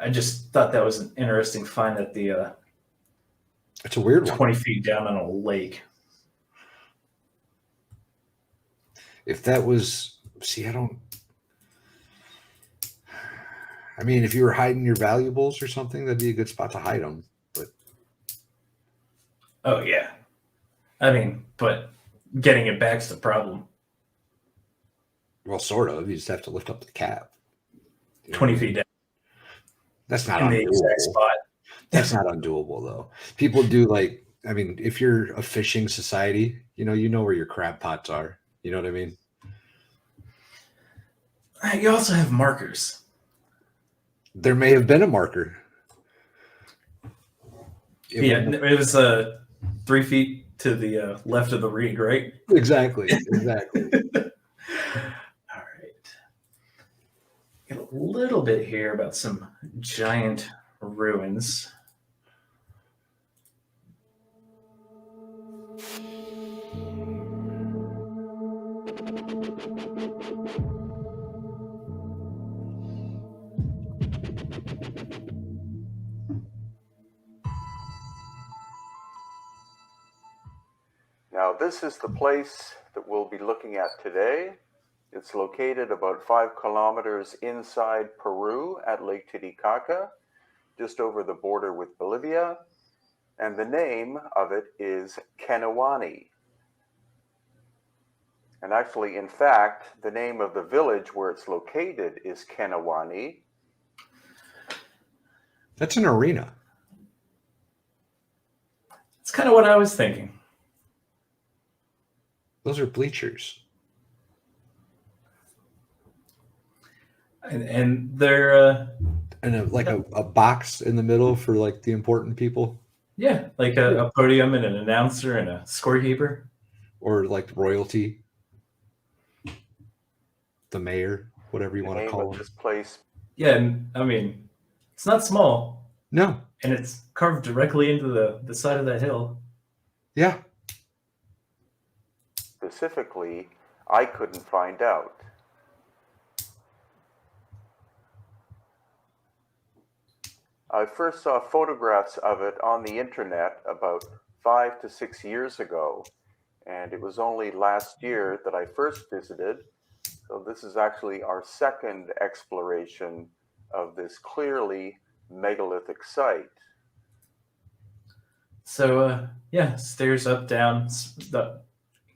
I just thought that was an interesting find that the It's a weird 20 one. feet down on a lake. If that was, see, I don't. I mean, if you were hiding your valuables or something, that'd be a good spot to hide them. But Oh yeah, I mean, but getting it back's the problem. well, sort of. You just have to lift up the cap. You know what I 20 mean? feet down That's not in the exact undoable. spot. That's not undoable though. People do like. I mean, if you're a fishing society, you know where your crab pots are. You know what I mean? You also have markers. There may have been a marker. It Yeah, wouldn't it was 3 feet to the left of the reed, right? exactly. Exactly. All right. Get a little bit here about some giant ruins. Now, this is the place that we'll be looking at today. It's located about 5 kilometers inside Peru at Lake Titicaca, just over the border with Bolivia. And the name of it is Kanawani. And actually, in fact, the name of the village where it's located is Kanawani. That's an arena. It's kind of what I was thinking. Those are bleachers. And they're And like a box in the middle for like the important people, yeah, like a podium and an announcer and a scorekeeper. or like royalty, the mayor, whatever you The want to name call of him. this place, Yeah, and I mean, it's not small, No, and it's carved directly into the side of that hill. yeah, specifically, I couldn't find out. I first saw photographs of it on the internet about 5 to 6 years ago, and it was only last year that I first visited. So this is actually our second exploration of this clearly megalithic site. So yeah, stairs up, down. That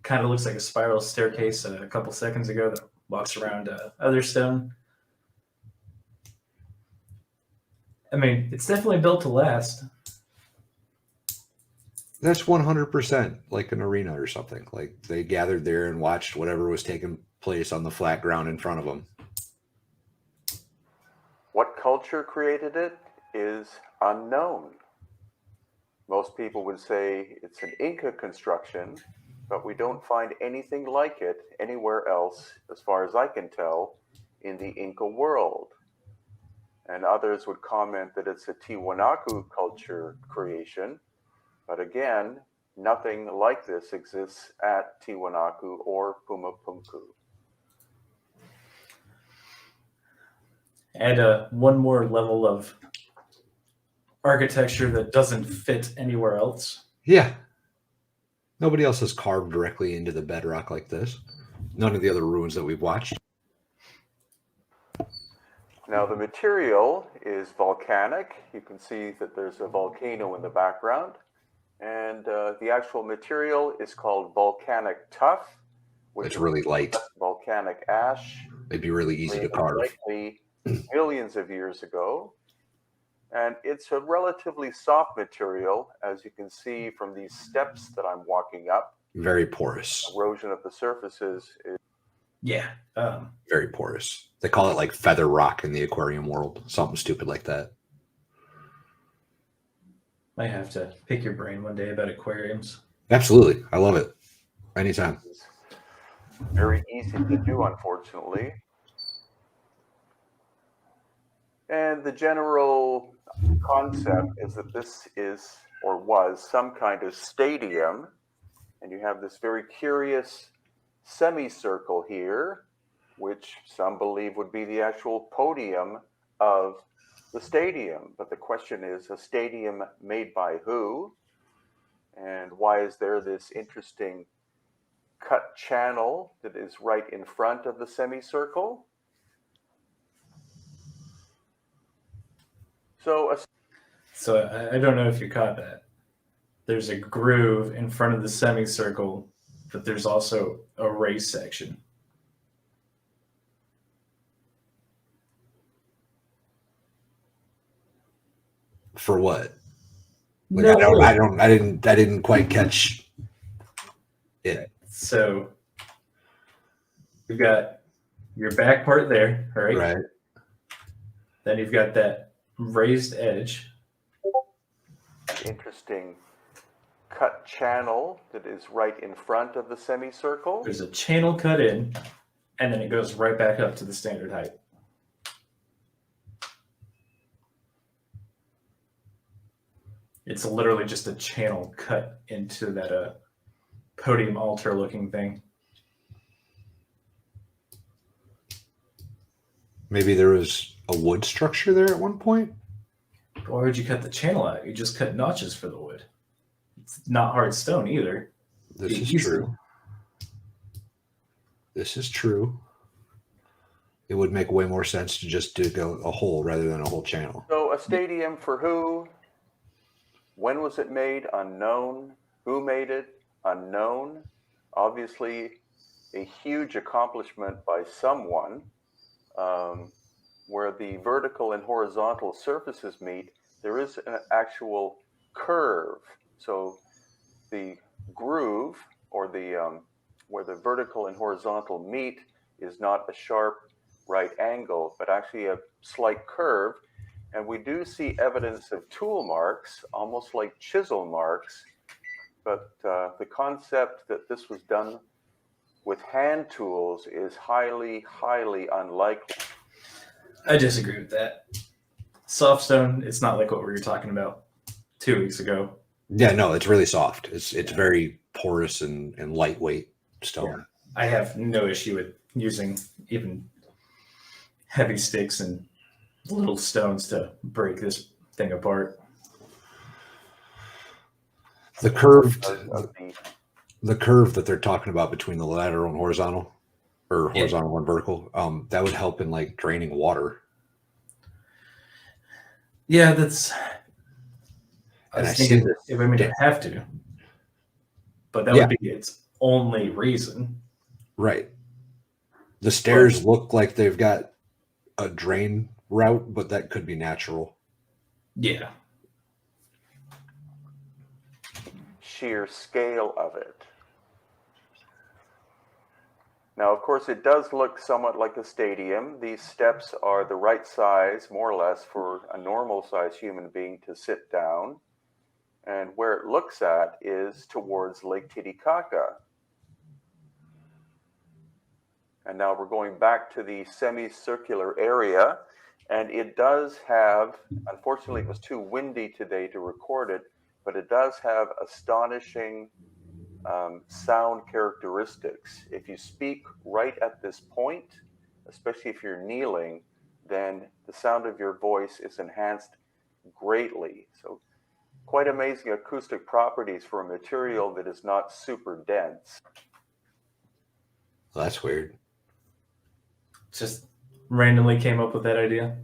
kind of looks like a spiral staircase a couple seconds ago that walks around other stone. I mean, it's definitely built to last. that's 100% like an arena or something. Like they gathered there and watched whatever was taking place on the flat ground in front of them. What culture created it is unknown. Most people would say it's an Inca construction, but we don't find anything like it anywhere else, as far as I can tell, in the Inca world. And others would comment that it's a Tiwanaku culture creation, but again, nothing like this exists at Tiwanaku or Pumapunku. Add one more level of architecture that doesn't fit anywhere else. Yeah, nobody else has carved directly into the bedrock like this. None of the other ruins that we've watched. Now, the material is volcanic. You can see that there's a volcano in the background. And the actual material is called volcanic tuff, which It's really light. is volcanic ash, It'd be really easy to carve. likely millions of years ago. And it's a relatively soft material, as you can see from these steps that I'm walking up. Very porous. Erosion of the surfaces is Yeah. Very porous. They call it like feather rock in the aquarium world. Something stupid like that. Might have to pick your brain one day about aquariums. Absolutely. I love it. Anytime. very easy to do, unfortunately. And the general concept is that this is or was some kind of stadium, and you have this very curious semicircle here, which some believe would be the actual podium of the stadium. But the question is, a stadium made by who? And why is there this interesting cut channel that is right in front of the semicircle? So I don't know if you caught that. There's a groove in front of the semicircle, but there's also a race section. For what? Like, No. I didn't quite catch it. So you've got your back part there, right? Right. Then you've got that raised edge. interesting cut channel that is right in front of the semicircle. There's a channel cut in, and then it goes right back up to the standard height. It's literally just a channel cut into that podium altar looking thing. Maybe there was a wood structure there at one point. But why would you cut the channel out? You just cut notches for the wood. It's not hard stone either. This is true. This is true. It would make way more sense to just dig a hole rather than a whole channel. So a stadium for who? When was it made? Unknown. Who made it? Unknown. Obviously, a huge accomplishment by someone. Where the vertical and horizontal surfaces meet, there is an actual curve. So the groove, or the where the vertical and horizontal meet, is not a sharp right angle, but actually a slight curve. And we do see evidence of tool marks, almost like chisel marks. But the concept that this was done with hand tools is highly, highly unlikely. I disagree with that. Soft stone, it's not like what we were talking about 2 weeks ago. Yeah, no, it's really soft. It's very porous and lightweight stone. Yeah. I have no issue with using even heavy sticks and little stones to break this thing apart. The curved, Of the curve that they're talking about between the lateral and horizontal, or horizontal and vertical, that would help in like draining water. Yeah, that's. I And was I thinking see that if I mean to have to, but that Yeah. would be its only reason. Right. The stairs look like they've got a drain route, but that could be natural. Yeah. sheer scale of it. Now, of course, it does look somewhat like a stadium. These steps are the right size, more or less, for a normal-sized human being to sit down. And where it looks at is towards Lake Titicaca. And now we're going back to the semicircular area. And it does have, unfortunately, it was too windy today to record it, but it does have astonishing sound characteristics. If you speak right at this point, especially if you're kneeling, then the sound of your voice is enhanced greatly. So quite amazing acoustic properties for a material that is not super dense. Well, that's weird. Just randomly came up with that idea.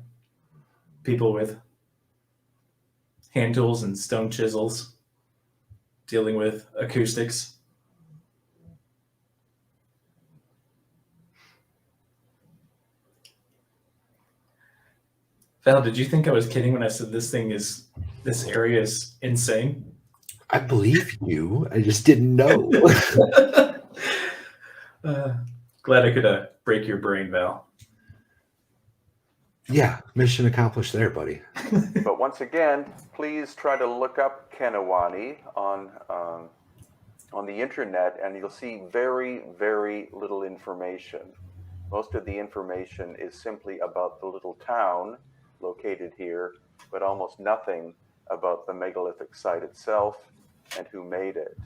People with hand tools and stone chisels dealing with acoustics. Val, did you think I was kidding when I said this area is insane? I believe you. I just didn't know. Glad I could break your brain, Val. Yeah, mission accomplished there, buddy. But once again, please try to look up Kanawani on the internet, and you'll see very, very little information. Most of the information is simply about the little town located here, but almost nothing about the megalithic site itself and who made it.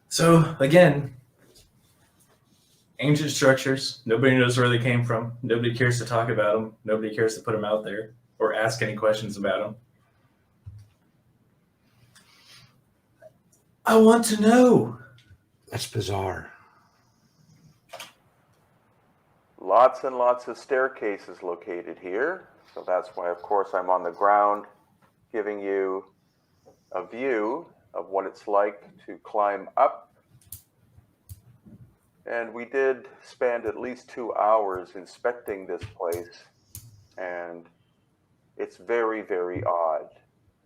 So again, Ancient structures. Nobody knows where they came from. Nobody cares to talk about them. Nobody cares to put them out there or ask any questions about them. I want to know. That's bizarre. Lots and lots of staircases located here. So that's why, of course, I'm on the ground giving you a view of what it's like to climb up. And we did spend at least 2 hours inspecting this place, and it's very, very odd.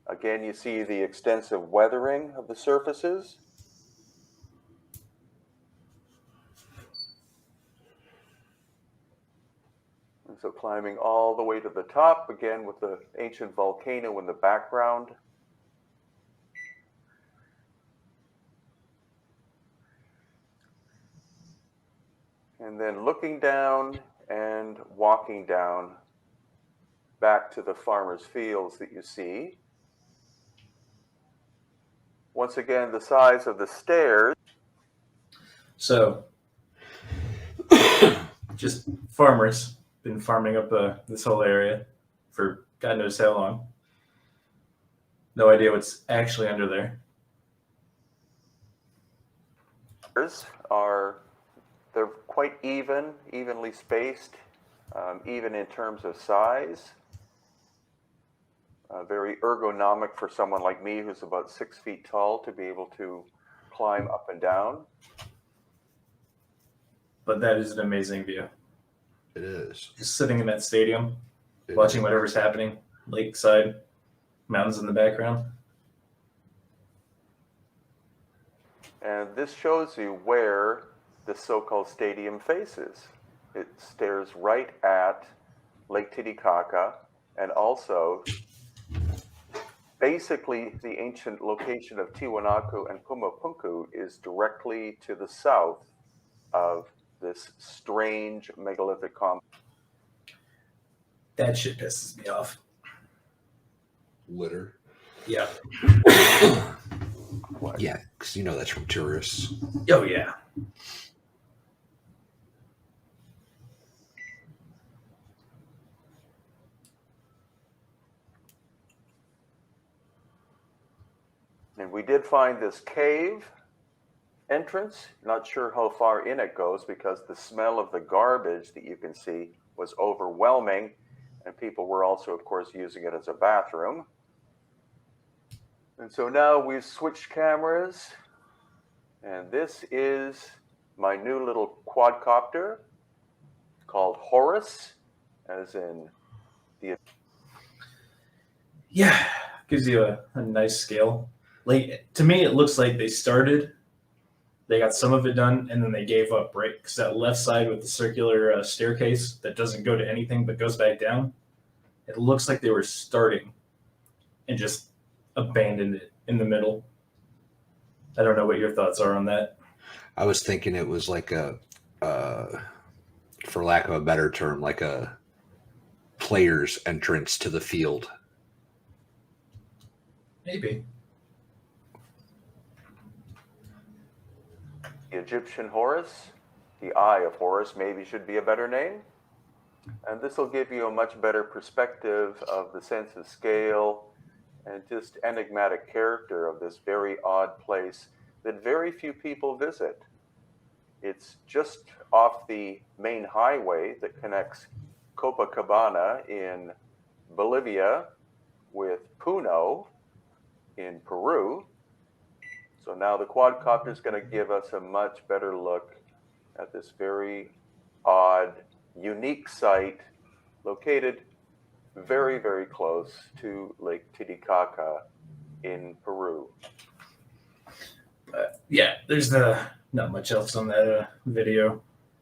Again, you see the extensive weathering of the surfaces. And so climbing all the way to the top, again with the ancient volcano in the background. And then looking down and walking down back to the farmer's fields that you see. Once again, the size of the stairs. So, just farmers been farming up this whole area for God knows how long. No idea what's actually under there. They're quite evenly spaced, even in terms of size. Very ergonomic for someone like me who's about 6 feet tall to be able to climb up and down. But that is an amazing view. It is. Just sitting in that stadium, watching whatever's happening, lakeside, mountains in the background. And this shows you where the so-called stadium faces. It stares right at Lake Titicaca, and also basically the ancient location of Tiwanaku and Pumapunku is directly to the south of this strange megalithic complex. That shit pisses me off. Litter. Yeah. Yeah, because you know that's from tourists. Oh, yeah. And we did find this cave entrance. Not sure how far in it goes because the smell of the garbage that you can see was overwhelming, and people were also, of course, using it as a bathroom. And so now we've switched cameras, and this is my new little quadcopter called Horus, as in the... Yeah, gives you a nice scale. Like, to me, it looks like they got some of it done, and then they gave up, right? Because that left side with the circular staircase that doesn't go to anything but goes back down, it looks like they were starting and just abandoned it in the middle. I don't know what your thoughts are on that. I was thinking it was like a, for lack of a better term, like a player's entrance to the field. Maybe. The Egyptian Horus, the Eye of Horus, maybe should be a better name. And this will give you a much better perspective of the sense of scale and just enigmatic character of this very odd place that very few people visit. It's just off the main highway that connects Copacabana in Bolivia with Puno in Peru. So now the quadcopter is going to give us a much better look at this very odd, unique site located very, very close to Lake Titicaca in Peru. Yeah, there's not much else on that video.